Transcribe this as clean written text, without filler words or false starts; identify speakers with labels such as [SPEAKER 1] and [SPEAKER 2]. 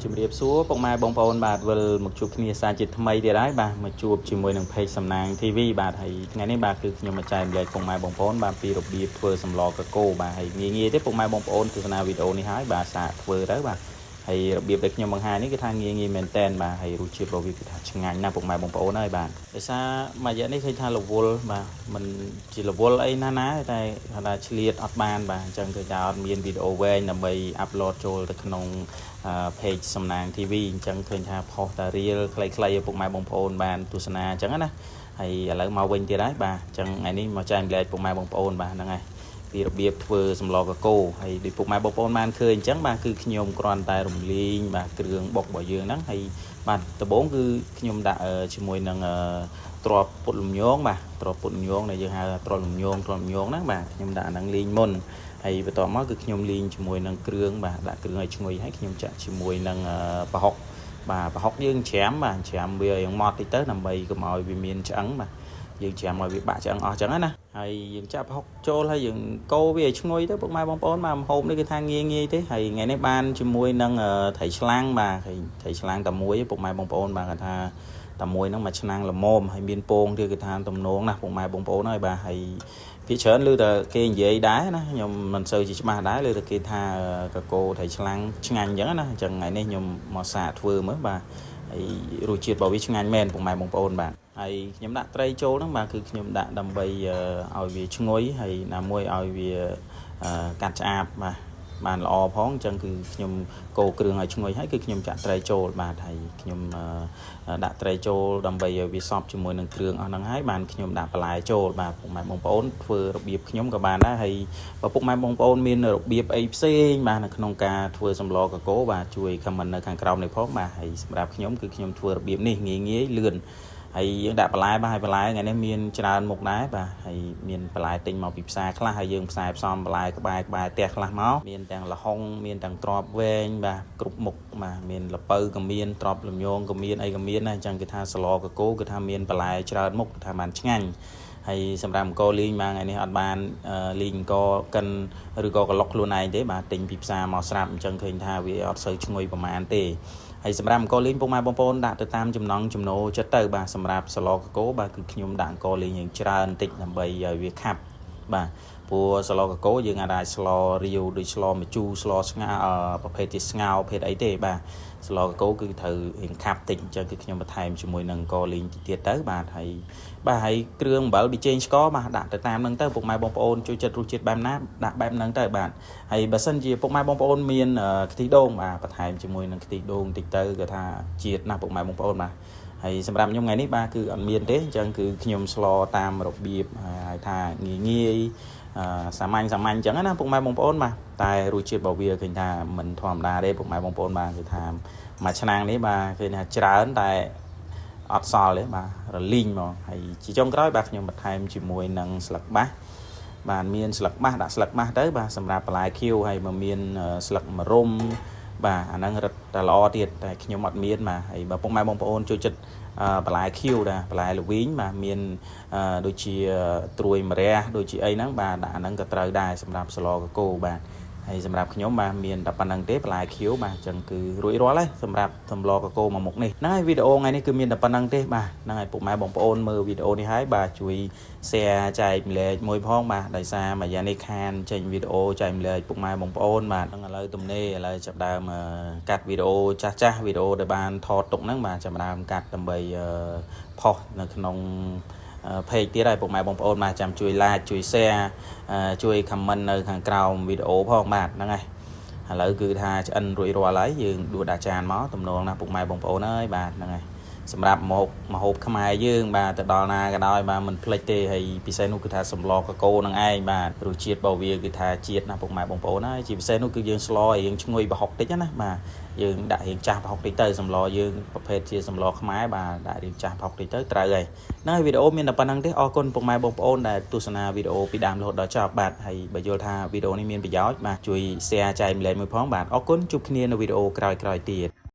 [SPEAKER 1] ជំរាបសួរពុកម៉ែបងប្អូនបាទវិលមកជួបគ្នាសារជាថ្មីទៀតហើយបាទមកជួបជាមួយនឹង page សំណាង TV បាទហើយថ្ងៃនេះបាទគឺខ្ញុំមកចែករំលែកពុកម៉ែបងប្អូនបាទពីរបៀបធ្វើសម្លកកូរបាទហើយងាយៗទេពុកម៉ែបងប្អូនទស្សនាវីដេអូនេះហើយបាទសាកធ្វើទៅបាទហើយរបៀបដែលខ្ញុំបង្ហាញនេះគឺថាងាយៗមែនតែនបាទហើយរសជាតិរបស់វាគឺថាឆ្ងាញ់ណាស់ពុកម៉ែបងប្អូនហើយបាទដោយសារមួយរយៈនេះឃើញថារវល់បាទមិនជារវល់អីណាតែថាឆ្លៀតអត់បានបាទអញ្ចឹងគឺថាអត់មានវីដេអូវែងដើម្បីអាប់ឡូតចូលទៅក្នុងpage សំណាង TV អញ្ចឹងឃើញថាផុសតារៀលខ្លីៗឲ្យពុកម៉ែបងប្អូនបានទស្សនាអញ្ចឹងណាហើយឥឡូវមកវិញទៀតហើយបាទអញ្ចឹងថ្ងៃនេះមកចែករំលែកពុកម៉ែបងប្អូនបាទហ្នឹងហើយពីរបៀបធ្វើសម្លកកូរហើយដូចពុកម៉ែបងប្អូនបានឃើញអញ្ចឹងបាទគឺខ្ញុំគ្រាន់តែរំលីងបាទគ្រឿងបុករបស់យើងហ្នឹងហើយបាទដំបូងគឺខ្ញុំដាក់ជាមួយនឹងទ្រាប់ពុតលំញងបាទទ្រាប់ពុតលំញងដែលយើងហៅទ្រាប់លំញងហ្នឹងបាទខ្ញុំដាក់អាហ្នឹងលីងមុនហើយបន្ទាប់មកគឺខ្ញុំលីងជាមួយនឹងគ្រឿងបាទដាក់គ្រឿងឲ្យឈ្ងុយហើយខ្ញុំចាក់ជាមួយនឹងប្រហុកបាទប្រហុកយើងច្រាមបាទច្រាមវាយ៉ាងម៉ត់តិចទៅដើម្បីកុំឲ្យវាមានឆ្អឹងបាទយើងច្រាមឲ្យវាបាក់ឆ្អឹងអស់ចឹងណាហើយយើងចាក់ប្រហុកចូលហើយយើងកូរវាឲ្យឈ្ងុយទៅពុកម៉ែបងប្អូនបាទម្ហូបនេះគឺថាងាយទេហើយថ្ងៃនេះបានជាមួយនឹងត្រីឆ្លាំងបាទហើយត្រីឆ្លាំងតែមួយពុកម៉ែបងប្អូនបាទគាត់ថាតែមួយហ្នឹងមួយឆ្នាំងល្មមហើយមានពងទៀតគឺថាទំនងណាពុកម៉ែបងប្អូនហើយបាទហើយភាគច្រើនឮតែគេនិយាយដែរណាខ្ញុំមិនសូវជាច្បាស់ដែរឮតែគេថាកកូរត្រីឆ្លាំងឆ្ងាញ់អញ្ចឹងណាអញ្ចឹងថ្ងៃនេះខ្ញុំមកសាកធ្វើមើលបាទហើយរសជាតិរបស់វាឆ្ងាញ់មែនពុកម៉ែបងប្អូនបាទហើយខ្ញុំដាក់ត្រីចូលហ្នឹងបាទគឺខ្ញុំដាក់ដើម្បីឲ្យវាឈ្ងុយហើយណាមួយឲ្យវាកាត់ឆ្អាបបាទបានល្អផងអញ្ចឹងគឺខ្ញុំកូរគ្រឿងឲ្យឈ្ងុយហើយគឺខ្ញុំចាក់ត្រីចូលបាទហើយខ្ញុំដាក់ត្រីចូលដើម្បីឲ្យវាសព្វជាមួយនឹងគ្រឿងអស់ហ្នឹងហើយបានខ្ញុំដាក់បន្លែចូលបាទពុកម៉ែបងប្អូនធ្វើរបៀបខ្ញុំក៏បានដែរហើយបើពុកម៉ែបងប្អូនមានរបៀបអីផ្សេងបាទនៅក្នុងការធ្វើសម្លកកូរបាទជួយ comment នៅខាងក្រោមនេះផងបាទហើយសម្រាប់ខ្ញុំគឺខ្ញុំធ្វើរបៀបនេះងាយលឿនហើយយើងដាក់បន្លែបាទហើយបន្លែថ្ងៃនេះមានច្រើនមុខដែរបាទហើយមានបន្លែទិញមកពីផ្សារខ្លះហើយយើងផ្សាយផ្សំបន្លែក្បែរផ្ទះខ្លះមកមានទាំងល្ហុងមានទាំងត្រប់វែងបាទគ្រប់មុខបាទមានល្ពៅក៏មានត្រប់លំញងក៏មានអីក៏មានដែរអញ្ចឹងគឺថាស្លកកូរគឺថាមានបន្លែច្រើនមុខគឺថាបានឆ្ងាញ់ហើយសម្រាប់អង្គលីងមកថ្ងៃនេះអត់បានលីងអង្គកិនឬក៏ក្លុកខ្លួនឯងទេបាទទិញពីផ្សារមកស្រាប់អញ្ចឹងឃើញថាវាអត់សូវឈ្ងុយប្រហែលទេហើយសម្រាប់អង្គលីងពុកម៉ែបងប្អូនដាក់ទៅតាមចំណង់ចំណូលចិត្តទៅបាទសម្រាប់ស្លកកូរបាទគឺខ្ញុំដាក់អង្គលីងយ៉ាងច្រើនតិចដើម្បីឲ្យវាខាប់បាទព្រោះស្លកកូរយើងអាចស្លរាវដូចស្លម្ជូរស្លស្ងោប្រភេទជាស្ងោរប្រភេទអីទេបាទស្លកកូរគឺត្រូវរៀងខាប់តិចអញ្ចឹងគឺខ្ញុំបន្ថែមជាមួយនឹងអង្គលីងទៀតទៅបាទហើយគ្រឿងអំបិលប៊ីចេងស្ករបាទដាក់ទៅតាមហ្នឹងទៅពុកម៉ែបងប្អូនជួយចិត្តរសជាតិបែបណាដាក់បែបហ្នឹងទៅបាទហើយបើសិនជាពុកម៉ែបងប្អូនមានខ្ទិះដូងបាទបន្ថែមជាមួយនឹងខ្ទិះដូងតិចទៅក៏ថាជាតិណាស់ពុកម៉ែបងប្អូនបាទហើយសម្រាប់ខ្ញុំថ្ងៃនេះបាទគឺអត់មានទេអញ្ចឹងគឺខ្ញុំស្លតាមរបៀបហើយថាងាយសាមញ្ញអញ្ចឹងណាពុកម៉ែបងប្អូនបាទតែរសជាតិរបស់វាឃើញថាមិនធម្មតាទេពុកម៉ែបងប្អូនបាទគឺថាមួយឆ្នាំងនេះបាទឃើញថាច្រើនតែអត់សល់ទេបាទរលីងមកហើយជាចុងក្រោយបាទខ្ញុំបន្ថែមជាមួយនឹងស្លឹកបាសបាទមានស្លឹកបាសដាក់ស្លឹកបាសទៅបាទសម្រាប់បន្លែខៀវហើយមកមានស្លឹកម្រុំបាទអាហ្នឹងរឹតតែល្អទៀតតែខ្ញុំអត់មានបាទហើយបើពុកម៉ែបងប្អូនចូលចិត្តបន្លែខៀវដែរបន្លែល្វីងបាទមានដូចជាត្រួយម្រះដូចជាអីហ្នឹងបាទដាក់អាហ្នឹងក៏ត្រូវដែរសម្រាប់ស្លកកូរបាទហើយសម្រាប់ខ្ញុំបាទមានតែប៉ុណ្្នឹងទេបន្លែខៀវបាទអញ្ចឹងគឺរួចរាល់ហើយសម្រាប់សម្លកកូរមួយមុខនេះហ្នឹងហើយវីដេអូថ្ងៃនេះគឺមានតែប៉ុណ្្នឹងទេបាទហ្នឹងហើយពុកម៉ែបងប្អូនមើលវីដេអូនេះហើយបាទជួយ share ចែកម្លែកមួយផងបាទដោយសារមួយយ៉ាងនេះខានចេញវីដេអូចែកម្លែកពុកម៉ែបងប្អូនបាទហ្នឹងឥឡូវទំនេរឥឡូវចាប់ដើមកាត់វីដេអូចាស់វីដេអូដែលបានថតទុកហ្នឹងបាទចាប់ដើមកាត់ដើម្បីផុសនៅក្នុងpage ទៀតហើយពុកម៉ែបងប្អូនបាទចាំជួយ like ជួយ share ជួយ comment នៅខាងក្រោមវីដេអូផងបាទហ្នឹងហើយឥឡូវគឺថាឆ្អិនរួចរាល់ហើយយើងដួសដាក់ចានមកទំនងណាពុកម៉ែបងប្អូនហើយបាទហ្នឹងហើយសម្រាប់ម្ហូបខ្មែរយើងបាទទៅដល់ណាក៏ដោយបាទមិនភ្លេចទេហើយពិសេសនោះគឺថាសម្លកកូរនឹងឯងបាទរសជាតិរបស់វាគឺថាជាតិណាពុកម៉ែបងប្អូនហើយជាពិសេសនោះគឺយើងស្លឲ្យយើងឈ្ងុយប្រហុកតិចណាបាទយើងដាក់រៀងចាស់ប្រហុកតិចទៅសម្លយើងប្រភេទជាសម្លខ្មែរបាទដាក់រៀងចាស់ប្រហុកតិចទៅត្រូវហើយហ្នឹងហើយវីដេអូមានតែប៉ុណ្្នឹងទេអរគុណពុកម៉ែបងប្អូនដែលទស្សនាវីដេអូពីដើមរហូតដល់ចប់បាទហើយបើយល់ថាវីដេអូនេះមានប្រយោជន៍បាទជួយ share ចែកម្លែកមួយផងបាទអរគុណជួបគ្នានៅវីដេអូក្រោយៗទៀត